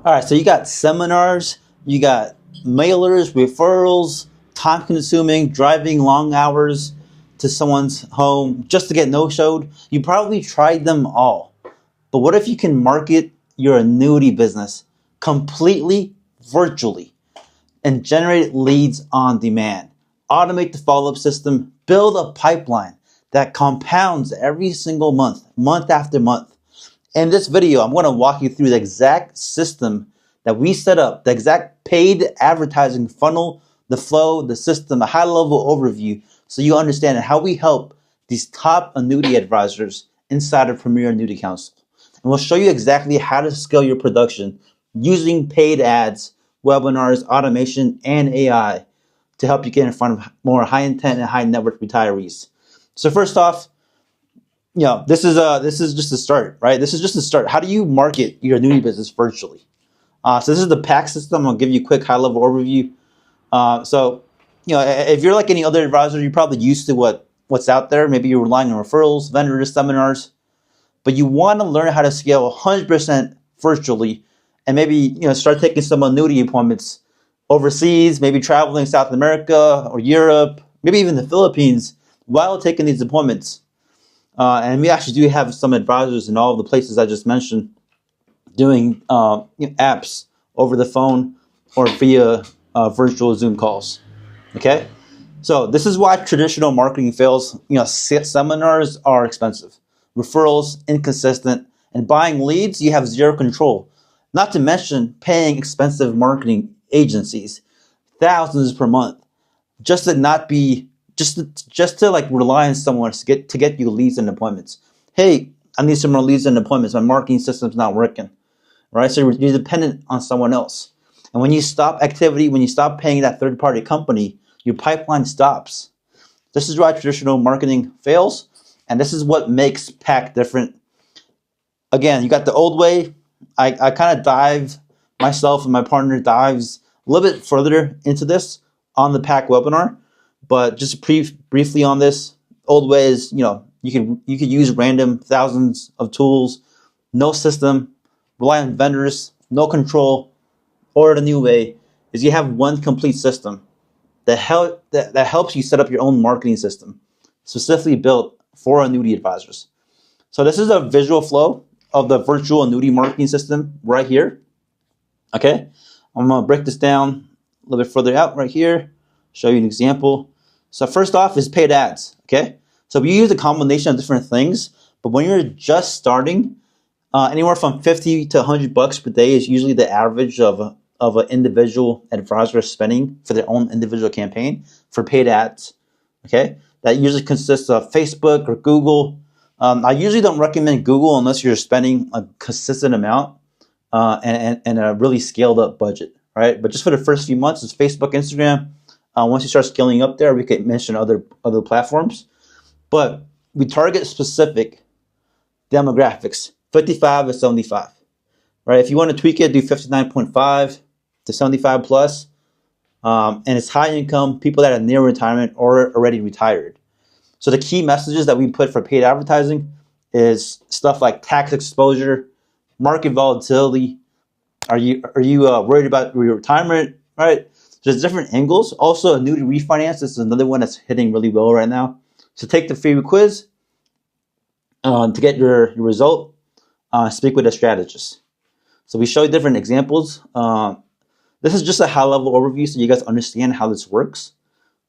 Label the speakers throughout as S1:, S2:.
S1: All right, so you got seminars, you got mailers, referrals, time consuming, driving long hours to someone's home just to get no-showed. You probably tried them all. But what if you can market your annuity business completely virtually and generate leads on demand? Automate the follow-up system, build a pipeline that compounds every single month, month after month. In this video, I'm going to walk you through the exact system that we set up, the exact paid advertising funnel, the flow, the system, a high-level overview, so you understand how we help these top annuity advisors inside of Premier Annuity Council. And we'll show you exactly how to scale your production using paid ads, webinars, automation, and AI to help you get in front of more high-intent and high-net-worth retirees. So first off, this is just a start, right? This is just a start. How do you market your annuity business virtually? So this is the pack system. I'll give you a quick high-level overview. If you're like any other advisor, you're probably used to what's out there. Maybe you're relying on referrals, vendors, seminars, but you want to learn how to scale 100% virtually, and maybe start taking some annuity appointments overseas, maybe traveling South America or Europe, maybe even the Philippines while taking these appointments. And we actually do have some advisors in all of the places I just mentioned doing apps over the phone or via virtual Zoom calls. Okay, so this is why traditional marketing fails. Seminars are expensive, referrals inconsistent, and buying leads you have zero control. Not to mention paying expensive marketing agencies thousands per month just to rely on someone to get you leads and appointments. Hey, I need some more leads and appointments. My marketing system's not working, right? So you're dependent on someone else. And when you stop activity, when you stop paying that third-party company, your pipeline stops. This is why traditional marketing fails, and this is what makes PAC different. Again, you got the old way. I kind of dive, myself and my partner dives a little bit further into this on the PAC webinar. But just briefly on this, old way is, you could use random thousands of tools, no system, rely on vendors, no control. Or the new way is you have one complete system that helps you set up your own marketing system, specifically built for annuity advisors. So this is a visual flow of the virtual annuity marketing system right here. Okay, I'm gonna break this down a little bit further out right here, show you an example. So first off is paid ads, okay? So we use a combination of different things, but when you're just starting, anywhere from 50 to 100 bucks per day is usually the average of an individual advisor spending for their own individual campaign for paid ads, okay? That usually consists of Facebook or Google. I usually don't recommend Google unless you're spending a consistent amount and a really scaled up budget, right? But just for the first few months, it's Facebook, Instagram. Once you start scaling up there, we could mention other platforms. But we target specific demographics, 55 to 75. Right? If you want to tweak it, do 59.5 to 75 plus. And it's high income, people that are near retirement or already retired. So the key messages that we put for paid advertising is stuff like tax exposure, market volatility. Are you worried about your retirement? Right? There's different angles. Also, annuity refinance is another one that's hitting really well right now. So take the free quiz to get your result. Speak with a strategist. So we show you different examples. This is just a high-level overview so you guys understand how this works,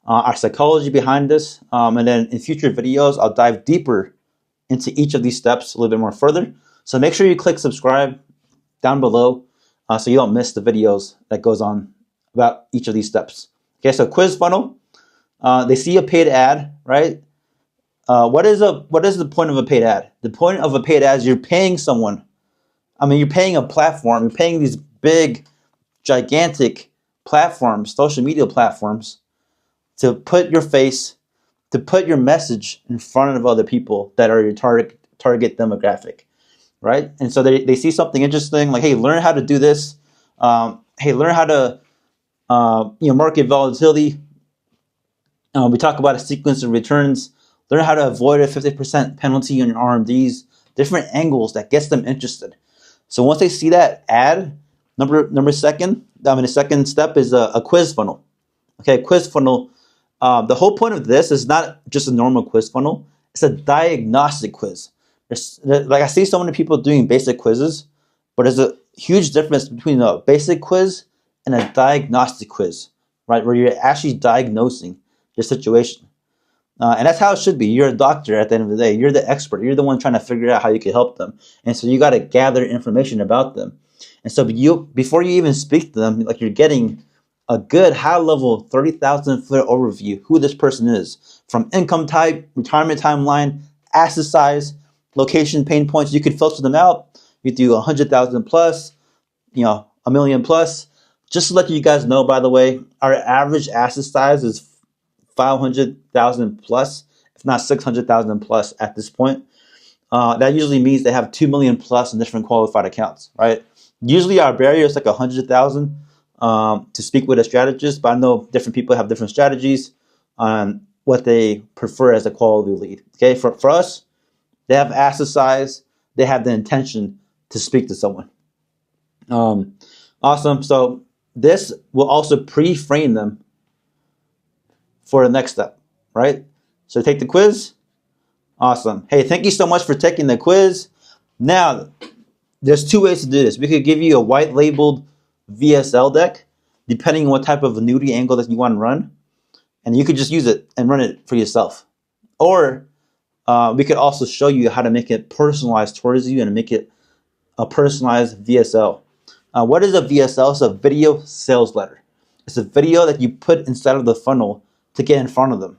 S1: our psychology behind this. And then in future videos, I'll dive deeper into each of these steps a little bit more further. So make sure you click subscribe down below so you don't miss the videos that goes on about each of these steps. Okay, so quiz funnel. They see a paid ad, right? What is the point of a paid ad? The point of a paid ad is you're paying someone. You're paying a platform. You're paying these big, gigantic platforms, social media platforms, to put your face, to put your message in front of other people that are your target demographic, right? And so they see something interesting, like, hey, learn how to do this. Hey, learn how to market volatility. We talk about a sequence of returns. Learn how to avoid a 50% penalty on your RMDs. Different angles that gets them interested. So once they see that ad, The second step is a quiz funnel. Okay, quiz funnel. The whole point of this is not just a normal quiz funnel. It's a diagnostic quiz. Like I see so many people doing basic quizzes, but there's a huge difference between a basic quiz and a diagnostic quiz, right? Where you're actually diagnosing your situation. And that's how it should be. You're a doctor at the end of the day. You're the expert. You're the one trying to figure out how you can help them. And so you got to gather information about them. And so before you even speak to them, like you're getting a good high-level 30,000-foot overview who this person is, from income type, retirement timeline, asset size, location, pain points. You could filter them out. You do 100,000 plus, a million plus. Just to let you guys know, by the way, our average asset size is 500,000 plus, if not 600,000 plus at this point. That usually means they have 2 million plus in different qualified accounts, right? Usually our barrier is like 100,000 to speak with a strategist, but I know different people have different strategies on what they prefer as a quality lead. Okay, for us, they have asset size, they have the intention to speak to someone. Awesome. So this will also pre-frame them for the next step, right? So take the quiz. Awesome. Hey, thank you so much for taking the quiz. Now, there's two ways to do this. We could give you a white labeled VSL deck, depending on what type of annuity angle that you want to run. And you could just use it and run it for yourself. Or we could also show you how to make it personalized towards you and make it a personalized VSL. What is a VSL? It's a video sales letter. It's a video that you put inside of the funnel to get in front of them.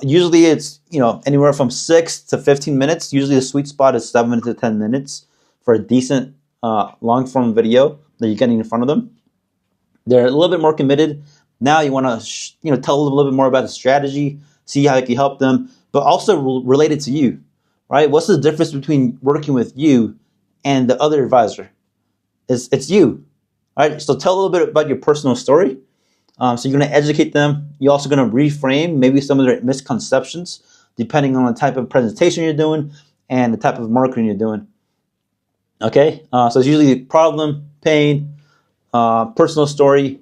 S1: Usually it's anywhere from 6 to 15 minutes. Usually the sweet spot is 7 to 10 minutes for a decent long form video that you're getting in front of them. They're a little bit more committed. Now you want to tell them a little bit more about the strategy, see how you can help them, but also relate it to you, right? What's the difference between working with you and the other advisor? It's you, right? So tell a little bit about your personal story. So you're going to educate them. You're also going to reframe maybe some of their misconceptions depending on the type of presentation you're doing and the type of marketing you're doing. Okay, so it's usually problem, pain, personal story,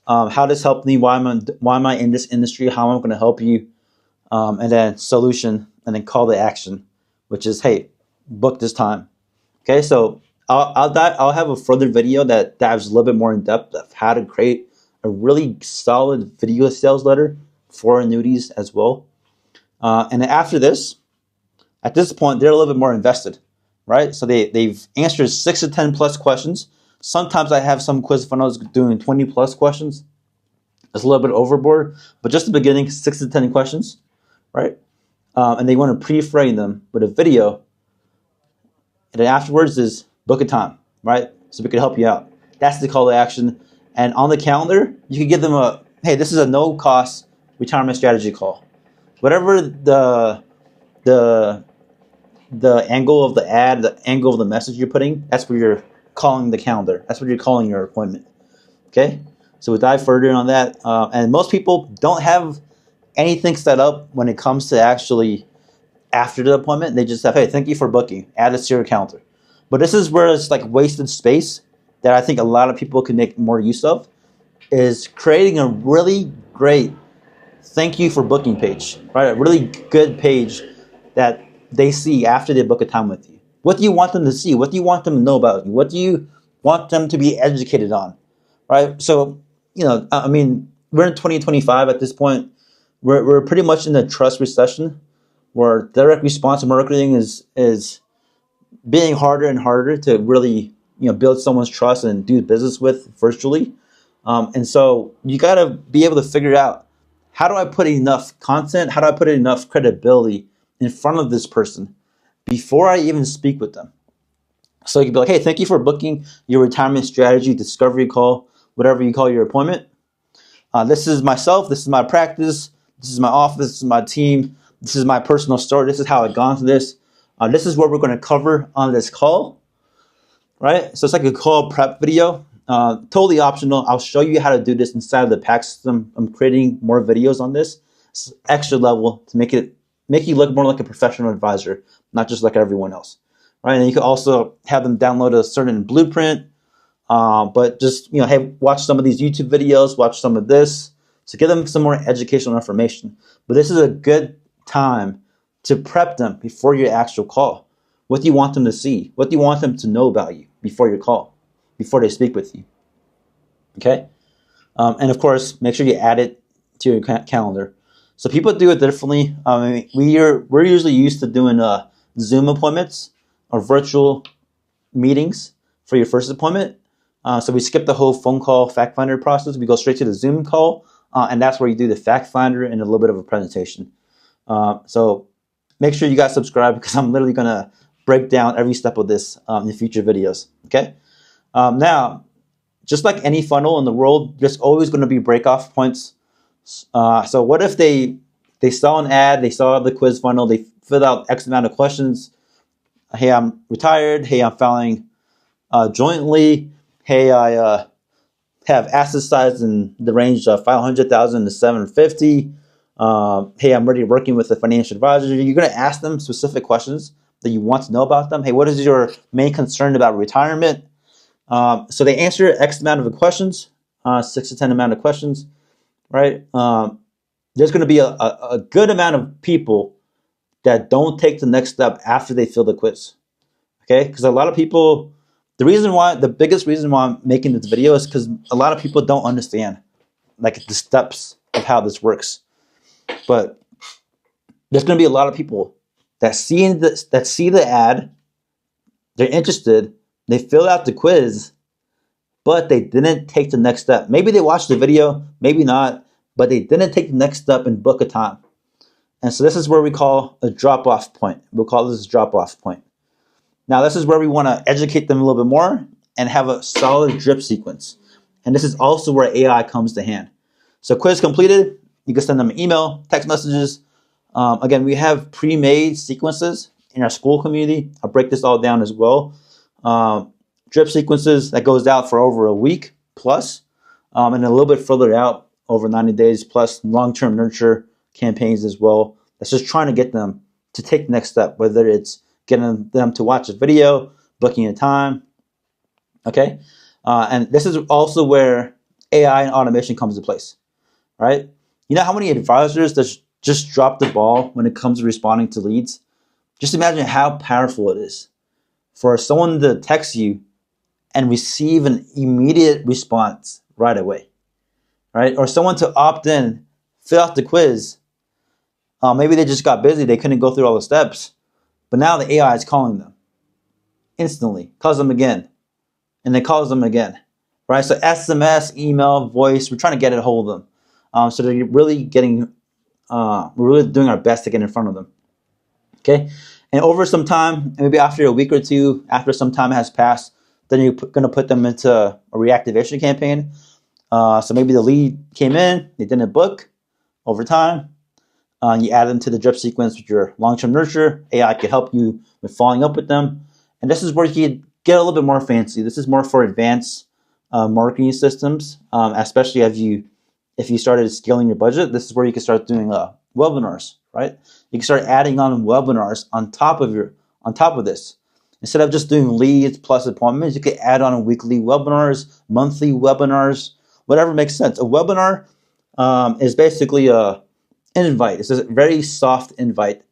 S1: how this helped me, why am I in this industry, how am I going to help you, and then solution, and then call to action, which is, hey, book this time. Okay, so I'll have a further video that dives a little bit more in depth of how to create a really solid video sales letter for annuities as well. And then after this, at this point, they're a little bit more invested, right? So they've answered 6 to 10 plus questions. Sometimes I have some quiz funnels doing 20 plus questions. It's a little bit overboard, but just the beginning, 6 to 10 questions, right? And they want to pre-frame them with a video. And then afterwards is book a time, right? So we can help you out. That's the call to action. And on the calendar, you can give them hey, this is a no-cost retirement strategy call. Whatever the angle of the ad, the angle of the message you're putting, that's where you're calling the calendar. That's what you're calling your appointment. Okay? So we'll dive further on that. And most people don't have anything set up when it comes to actually after the appointment. They just have, hey, thank you for booking. Add this to your calendar. But this is where it's like wasted space that I think a lot of people can make more use of, is creating a really great thank you for booking page, right? A really good page that they see after they book a time with you. What do you want them to see? What do you want them to know about you? What do you want them to be educated on, right? So, I mean, we're in 2025 at this point. We're pretty much in a trust recession where direct response marketing is being harder and harder to really build someone's trust and do business with virtually. And so you got to be able to figure out, how do I put enough content? How do I put enough credibility in front of this person before I even speak with them? So you can be like, hey, thank you for booking your retirement strategy discovery call, whatever you call your appointment. This is myself. This is my practice. This is my office. This is my team. This is my personal story. This is how I got into this. This is what we're going to cover on this call, right? So it's like a call prep video. Totally optional. I'll show you how to do this inside of the pack system. I'm creating more videos on this. It's extra level to make you look more like a professional advisor, not just like everyone else, right? And you can also have them download a certain blueprint, But just, hey, watch some of these YouTube videos, watch some of this, to give them some more educational information. But this is a good time to prep them before your actual call. What do you want them to see? What do you want them to know about you before your call, before they speak with you? Okay? And of course, make sure you add it to your calendar. So people do it differently. We're usually used to doing Zoom appointments or virtual meetings for your first appointment. So we skip the whole phone call fact finder process. We go straight to the Zoom call, and that's where you do the fact finder and a little bit of a presentation. So make sure you guys subscribe, because I'm literally going to break down every step of this in future videos. Okay. Now, just like any funnel in the world, there's always going to be break-off points. So what if they saw an ad, they saw the quiz funnel, they filled out X amount of questions. Hey, I'm retired. Hey, I'm filing jointly. Hey, I have asset size in the range of 500,000 to 750. Hey, I'm already working with a financial advisor. You're going to ask them specific questions that you want to know about them. Hey, what is your main concern about retirement? So they answer X amount of questions, 6 to 10 amount of questions, right? There's going to be a good amount of people that don't take the next step after they fill the quiz. Okay, because a lot of people, the biggest reason why I'm making this video is because a lot of people don't understand like the steps of how this works. But there's going to be a lot of people that see the ad, they're interested, they fill out the quiz, but they didn't take the next step. Maybe they watched the video, maybe not, but they didn't take the next step and book a time. And so this is where we call a drop-off point. We'll call this a drop-off point. Now, this is where we want to educate them a little bit more and have a solid drip sequence. And this is also where AI comes to hand. So quiz completed, you can send them an email, text messages. Again, we have pre-made sequences in our Skool community. I'll break this all down as well. Drip sequences that goes out for over a week plus, and a little bit further out, over 90 days plus, long-term nurture campaigns as well. That's just trying to get them to take the next step, whether it's getting them to watch a video, booking a time. Okay, and this is also where AI and automation comes into place, right? You know how many advisors that just drop the ball when it comes to responding to leads? Just imagine how powerful it is for someone to text you and receive an immediate response right away, right? Or someone to opt in, fill out the quiz. Maybe they just got busy, they couldn't go through all the steps, but now the AI is calling them instantly, calls them again, and then calls them again, right? So SMS, email, voice, we're trying to get a hold of them. So they're really we're really doing our best to get in front of them, okay? And over some time, maybe after a week or two, after some time has passed, then you're going to put them into a reactivation campaign. So maybe the lead came in, they didn't book. Over time, you add them to the drip sequence with your long-term nurture. AI can help you with following up with them. And this is where you get a little bit more fancy. This is more for advanced marketing systems, especially if you started scaling your budget. This is where you can start doing webinars, right? You can start adding on webinars on top of this. Instead of just doing leads plus appointments, you could add on weekly webinars, monthly webinars, whatever makes sense. A webinar is basically an invite. It's a very soft invite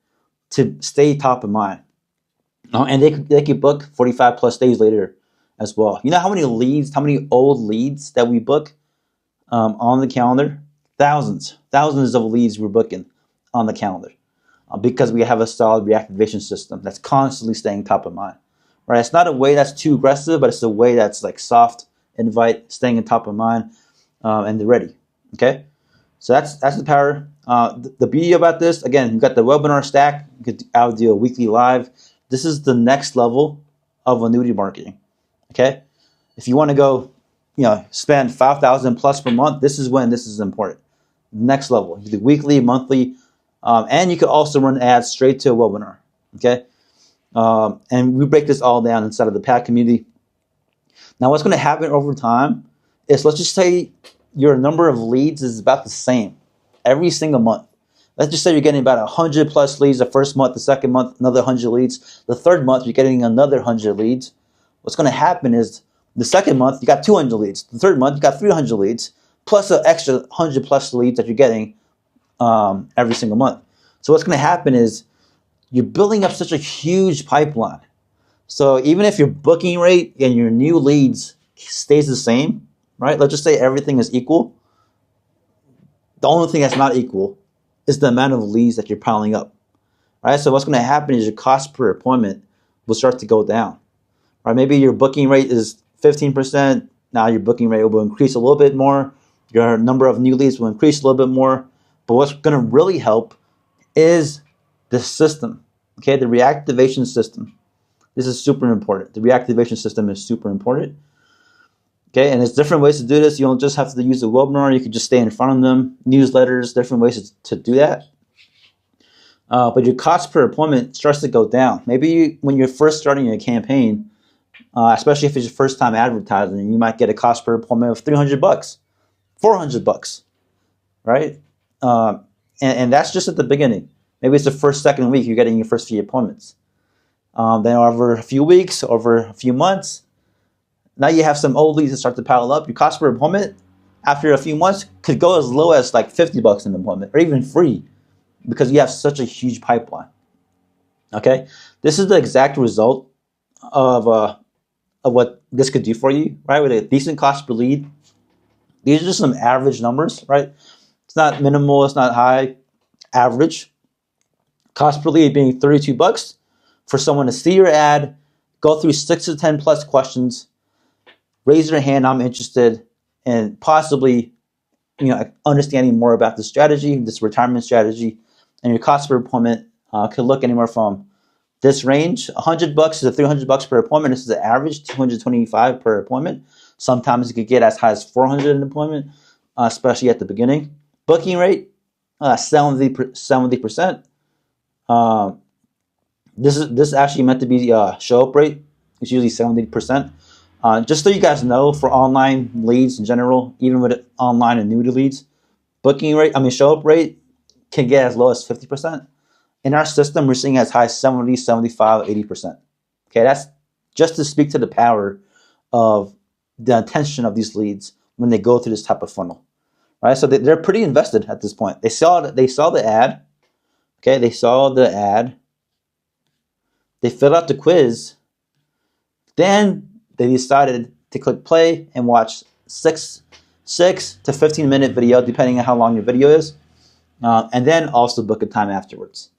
S1: to stay top of mind. And they could book 45 plus days later as well. You know how many old leads that we book on the calendar? Thousands of leads we're booking on the calendar. Because we have a solid reactivation system that's constantly staying top of mind, right? It's not a way that's too aggressive, but it's a way that's like soft invite, staying in top of mind, and they're ready. Okay, so that's the power. The beauty about this, again, you've got the webinar stack. You could do a weekly live. This is the next level of annuity marketing. Okay, if you want to go, spend 5,000 plus per month, this is when this is important. Next level, you do weekly, monthly. And you could also run ads straight to a webinar, okay? And we break this all down inside of the PAD community. Now, what's going to happen over time is, let's just say your number of leads is about the same every single month. Let's just say you're getting about 100 plus leads the first month, the second month, another 100 leads. The third month, you're getting another 100 leads. What's going to happen is The second month, you got 200 leads. The third month, you got 300 leads, plus an extra 100 plus leads that you're getting every single month. So what's going to happen is you're building up such a huge pipeline. So even if your booking rate and your new leads stays the same, right? Let's just say everything is equal. The only thing that's not equal is the amount of leads that you're piling up, right? So what's going to happen is your cost per appointment will start to go down, right? Maybe your booking rate is 15%. Now your booking rate will increase a little bit more. Your number of new leads will increase a little bit more. But what's going to really help is the system, okay? The reactivation system. This is super important. The reactivation system is super important. Okay, and there's different ways to do this. You don't just have to use a webinar. You can just stay in front of them. Newsletters, different ways to do that. But your cost per appointment starts to go down. Maybe when you're first starting a campaign, especially if it's your first time advertising, you might get a cost per appointment of $300, $400, right? And that's just at the beginning. Maybe it's the first, second week you're getting your first few appointments. Then over a few weeks, over a few months, now you have some old leads that start to pile up. Your cost per appointment after a few months could go as low as like $50 an appointment, or even free, because you have such a huge pipeline. Okay, this is the exact result of what this could do for you, right? With a decent cost per lead. These are just some average numbers, right? It's not minimal, it's not high, average. Cost per lead being $32 for someone to see your ad, go through 6 to 10 plus questions, raise their hand, I'm interested, and possibly, understanding more about the strategy, this retirement strategy, and your cost per appointment could look anywhere from this range, $100 to $300 per appointment. This is the average, $225 per appointment. Sometimes you could get as high as $400 an appointment, especially at the beginning. Booking rate, 70%. This is actually meant to be show up rate. It's usually 70%. Just so you guys know, for online leads in general, even with online annuity leads, show up rate can get as low as 50%. In our system, we're seeing as high as 70, 75, 80%. Okay, that's just to speak to the power of the attention of these leads when they go through this type of funnel, right? So they're pretty invested at this point. They saw the ad. Okay, they saw the ad. They filled out the quiz. Then they decided to click play and watch 6 to 15-minute video, depending on how long your video is, and then also book a time afterwards.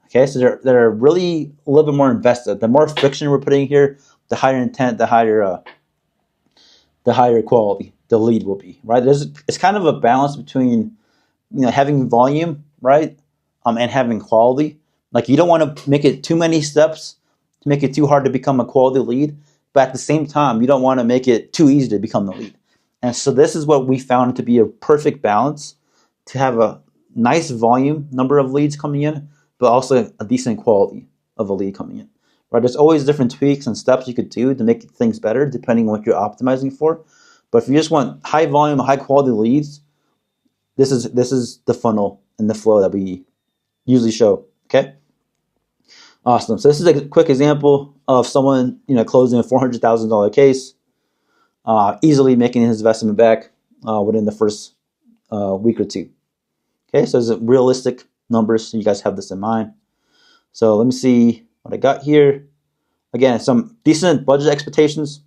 S1: Okay, so they're really a little bit more invested. The more friction we're putting here, the higher intent, the higher quality the lead will be. Right? It's kind of a balance between having volume, right, and having quality. Like, you don't want to make it too many steps to make it too hard to become a quality lead. But at the same time, you don't want to make it too easy to become the lead. And so this is what we found to be a perfect balance, to have a nice volume number of leads coming in, but also a decent quality of a lead coming in. Right? There's always different tweaks and steps you could do to make things better, depending on what you're optimizing for. But if you just want high volume, high quality leads, this is the funnel and the flow that we usually show. Okay. Awesome. So this is a quick example of someone closing a $400,000 case, easily making his investment back within the first week or two. Okay, so it's realistic numbers, so you guys have this in mind. So let me see what I got here. Again, some decent budget expectations.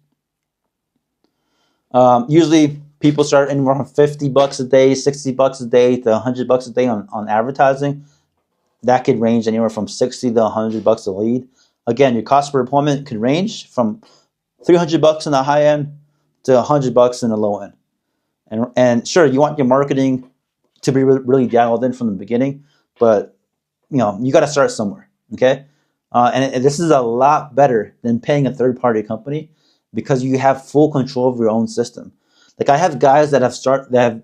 S1: Usually people start anywhere from $50 a day, $60 a day to $100 a day on advertising. That could range anywhere from $60 to $100 a lead. Again, your cost per appointment could range from $300 in the high end to $100 in the low end. And sure, you want your marketing to be really dialed in from the beginning, but you got to start somewhere. Okay, and this is a lot better than paying a third-party company, because you have full control of your own system. Like, I have guys that have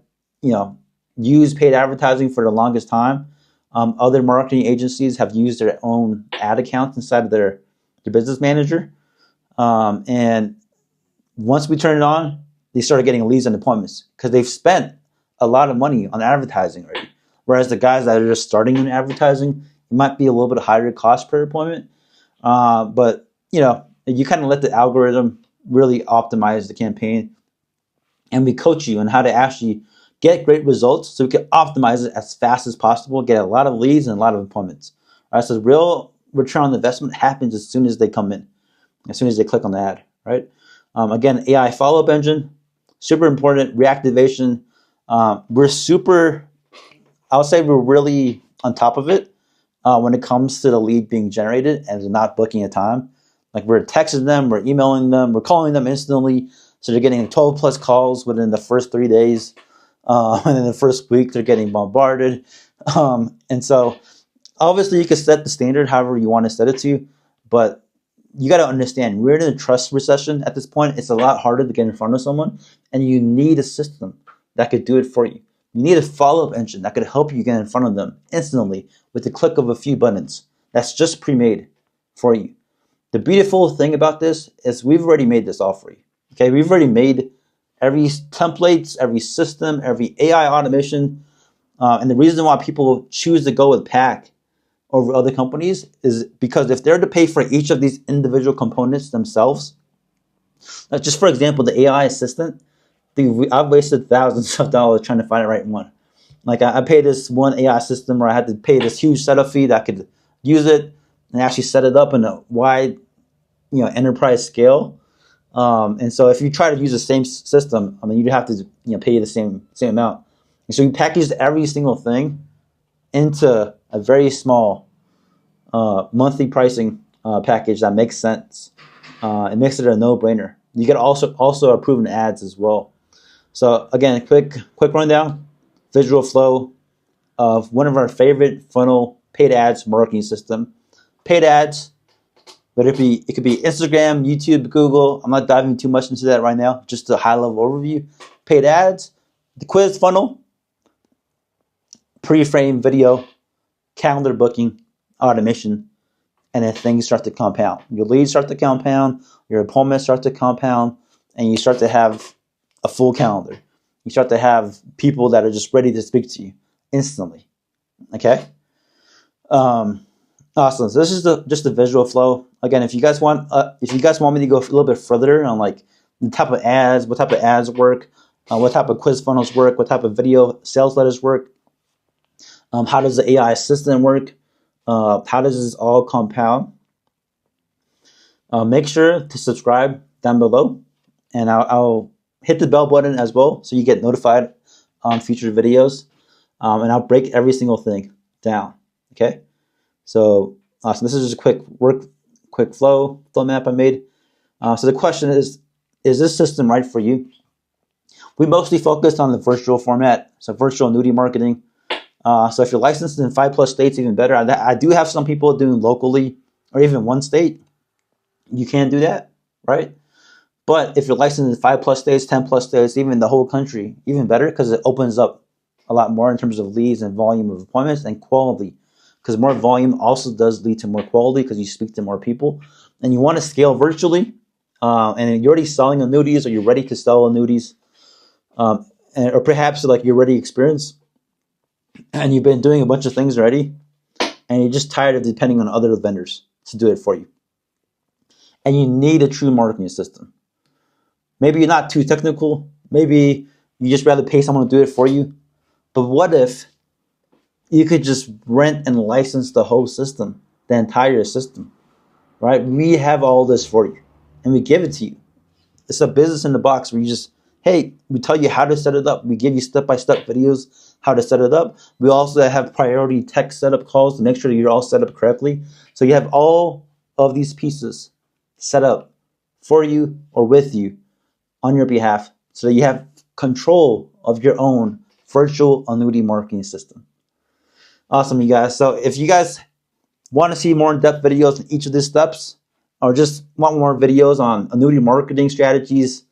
S1: used paid advertising for the longest time. Other marketing agencies have used their own ad accounts inside of their business manager. And once we turn it on, they started getting leads and appointments because they've spent a lot of money on advertising already. Whereas the guys that are just starting in advertising, it might be a little bit higher cost per appointment. But you kind of let the algorithm really optimize the campaign, and we coach you on how to actually get great results so we can optimize it as fast as possible, get a lot of leads and a lot of appointments. All right, so the real return on investment happens as soon as they come in, as soon as they click on the ad, right? Again, AI follow-up engine, super important. Reactivation, I would say we're really on top of it when it comes to the lead being generated and not booking a time. Like we're texting them, we're emailing them, we're calling them instantly. So they're getting 12 plus calls within the first 3 days. And in the first week, they're getting bombarded. And so obviously you can set the standard however you want to set it to, but you got to understand we're in a trust recession at this point. It's a lot harder to get in front of someone, and you need a system that could do it for you. You need a follow-up engine that could help you get in front of them instantly with the click of a few buttons. That's just pre-made for you. The beautiful thing about this is we've already made this all for you. Okay, we've already made every templates, every system, every AI automation, and the reason why people choose to go with Pack over other companies is because if they're to pay for each of these individual components themselves, just for example, the AI assistant, I've wasted thousands of dollars trying to find the right one. Like I paid this one AI system where I had to pay this huge setup fee that I could use it and actually set it up in a wide, enterprise scale. And so if you try to use the same system, I mean, you'd have to pay the same amount. And so you packaged every single thing into a very small monthly pricing package that makes sense. It makes it a no-brainer. You get also approved ads as well. So again, quick rundown, visual flow of one of our favorite funnel paid ads marketing system. Paid ads, but it could be Instagram, YouTube, Google. I'm not diving too much into that right now, just a high-level overview. Paid ads, the quiz funnel, pre-frame video, calendar booking, automation, and then things start to compound. Your leads start to compound, your appointments start to compound, and you start to have a full calendar. You start to have people that are just ready to speak to you instantly. Okay? Awesome. So this is just the visual flow. Again, if you guys want me to go a little bit further on like the type of ads, what type of ads work, what type of quiz funnels work, what type of video sales letters work, how does the AI assistant work, how does this all compound, make sure to subscribe down below, and I'll hit the bell button as well so you get notified on future videos, and I'll break every single thing down. Okay, so this is just a quick flow map I made. So the question is this system right for you? We mostly focused on the virtual format, so virtual annuity marketing. So if you're licensed in 5+ states, even better. I do have some people doing locally or even one state. You can do that, right? But if you're licensed in 5+ states, 10+ states, even the whole country, even better, because it opens up a lot more in terms of leads and volume of appointments and quality. Because more volume also does lead to more quality because you speak to more people. And you want to scale virtually, and you're already selling annuities or you're ready to sell annuities, or perhaps like you're already experienced and you've been doing a bunch of things already and you're just tired of depending on other vendors to do it for you. And you need a true marketing system. Maybe you're not too technical. Maybe you just rather pay someone to do it for you. But what if you could just rent and license the whole system, the entire system, right? We have all this for you, and we give it to you. It's a business in the box where you just, hey, we tell you how to set it up. We give you step-by-step videos how to set it up. We also have priority tech setup calls to make sure that you're all set up correctly. So you have all of these pieces set up for you or with you on your behalf so that you have control of your own virtual annuity marketing system. Awesome, you guys. So if you guys want to see more in-depth videos on each of these steps, or just want more videos on annuity marketing strategies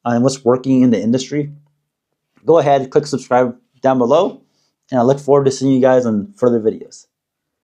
S1: and what's working in the industry, go ahead, click subscribe down below, and I look forward to seeing you guys on further videos.